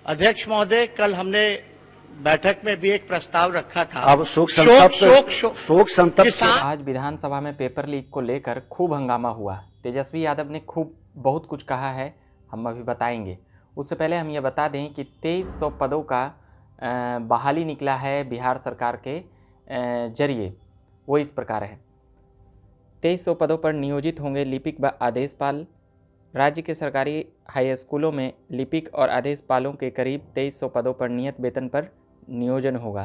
अध्यक्ष महोदय, कल हमने बैठक में भी एक प्रस्ताव रखा था। अब शोक संतप्त आज विधानसभा में पेपर लीक को लेकर खूब हंगामा हुआ। तेजस्वी यादव ने खूब बहुत कुछ कहा है, हम अभी बताएंगे। उससे पहले हम ये बता दें कि 2300 पदों का बहाली निकला है बिहार सरकार के जरिए। वो इस प्रकार है। 2300 पदों पर नियोजित होंगे लिपिक व आदेशपाल। राज्य के सरकारी हाई स्कूलों में लिपिक और आदेशपालों के करीब 2300 पदों पर नियत वेतन पर नियोजन होगा।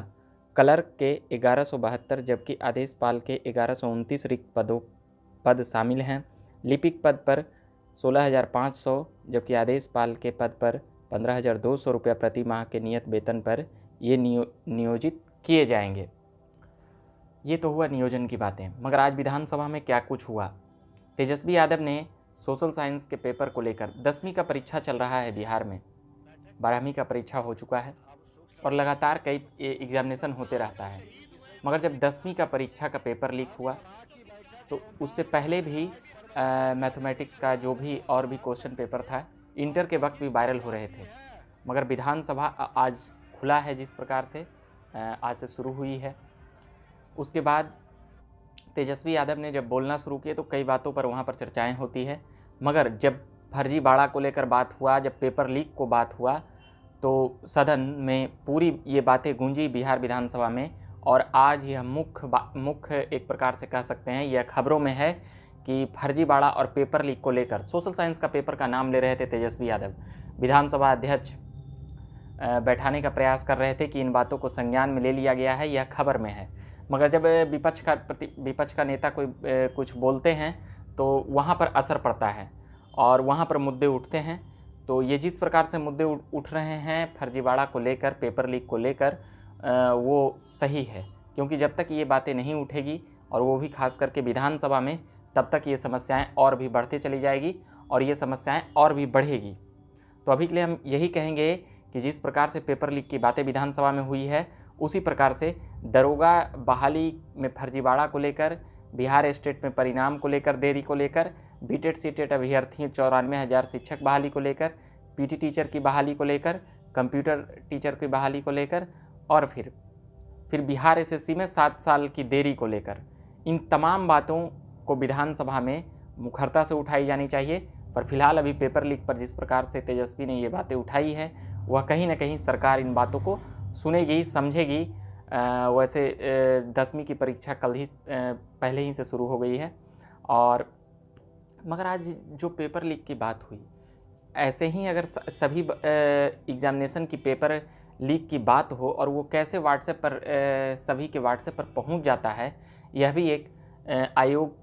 क्लर्क के 1172 जबकि आदेशपाल के 1129 रिक्त पद शामिल हैं। लिपिक पद पर 16,500 जबकि आदेशपाल के पद पर 15,200 रुपये प्रति माह के नियत वेतन पर ये नियोजित किए जाएंगे। ये तो हुआ नियोजन की बातें, मगर आज विधानसभा में क्या कुछ हुआ। तेजस्वी यादव ने सोशल साइंस के पेपर को लेकर 10वीं का परीक्षा चल रहा है बिहार में, 12वीं का परीक्षा हो चुका है और लगातार कई एग्जामिनेशन होते रहता है, मगर जब 10वीं का परीक्षा का पेपर लीक हुआ तो उससे पहले भी मैथमेटिक्स का जो भी और भी क्वेश्चन पेपर था इंटर के वक्त भी वायरल हो रहे थे। मगर विधानसभा आज खुला है, जिस प्रकार से आज से शुरू हुई है। उसके बाद तेजस्वी यादव ने जब बोलना शुरू किए तो कई बातों पर वहाँ पर चर्चाएं होती है, मगर जब फर्जीवाड़ा को लेकर बात हुआ, जब पेपर लीक को बात हुआ तो सदन में पूरी ये बातें गूंजी बिहार विधानसभा में। और आज यह मुख्य एक प्रकार से कह सकते हैं, यह खबरों में है कि फर्जीवाड़ा और पेपर लीक को लेकर सोशल साइंस का पेपर का नाम ले रहे थे तेजस्वी यादव। विधानसभा अध्यक्ष बैठाने का प्रयास कर रहे थे कि इन बातों को संज्ञान में ले लिया गया है, यह खबर में है। मगर जब विपक्ष का नेता कोई कुछ बोलते हैं तो वहाँ पर असर पड़ता है और वहाँ पर मुद्दे उठते हैं। तो ये जिस प्रकार से मुद्दे उठ रहे हैं फर्जीवाड़ा को लेकर, पेपर लीक को लेकर, वो सही है, क्योंकि जब तक ये बातें नहीं उठेगी और वो भी खास करके विधानसभा में, तब तक ये समस्याएं और भी बढ़ती चली जाएगी और ये समस्याएं और भी बढ़ेगी। तो अभी के लिए हम यही कहेंगे कि जिस प्रकार से पेपर लीक की बातें विधानसभा में हुई है, उसी प्रकार से दरोगा बहाली में फर्जीवाड़ा को लेकर, बिहार स्टेट में परिणाम को लेकर देरी को लेकर, बीटेट सीटेट अभ्यर्थियों 94,000 शिक्षक बहाली को लेकर, पीटी टीचर की बहाली को लेकर, कंप्यूटर टीचर की बहाली को लेकर और फिर बिहार एसएससी में 7 साल की देरी को लेकर, इन तमाम बातों को विधानसभा में मुखरता से उठाई जानी चाहिए। पर फिलहाल अभी पेपर लीक पर जिस प्रकार से तेजस्वी ने ये बातें उठाई है, वह कहीं ना कहीं सरकार इन बातों को सुनेगी, समझेगी। वैसे 10वीं की परीक्षा कल ही पहले ही से शुरू हो गई है। और मगर आज जो पेपर लीक की बात हुई, ऐसे ही अगर सभी एग्जामिनेशन की पेपर लीक की बात हो और वो कैसे व्हाट्सएप पर सभी के व्हाट्सएप पर पहुंच जाता है, यह भी एक आयोग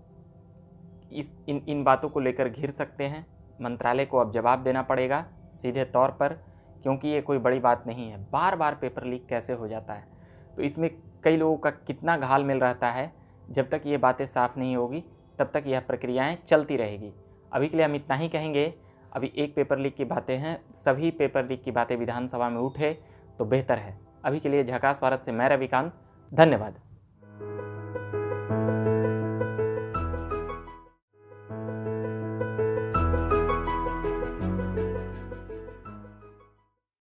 इन बातों को लेकर घिर सकते हैं। मंत्रालय को अब जवाब देना पड़ेगा सीधे तौर पर, क्योंकि ये कोई बड़ी बात नहीं है। बार बार पेपर लीक कैसे हो जाता है, तो इसमें कई लोगों का कितना घालमेल रहता है। जब तक ये बातें साफ़ नहीं होगी तब तक यह प्रक्रियाएं चलती रहेगी। अभी के लिए हम इतना ही कहेंगे। अभी एक पेपर लीक की बातें हैं, सभी पेपर लीक की बातें विधानसभा में उठे तो बेहतर है। अभी के लिए झकास भारत से मैं रविकांत, धन्यवाद।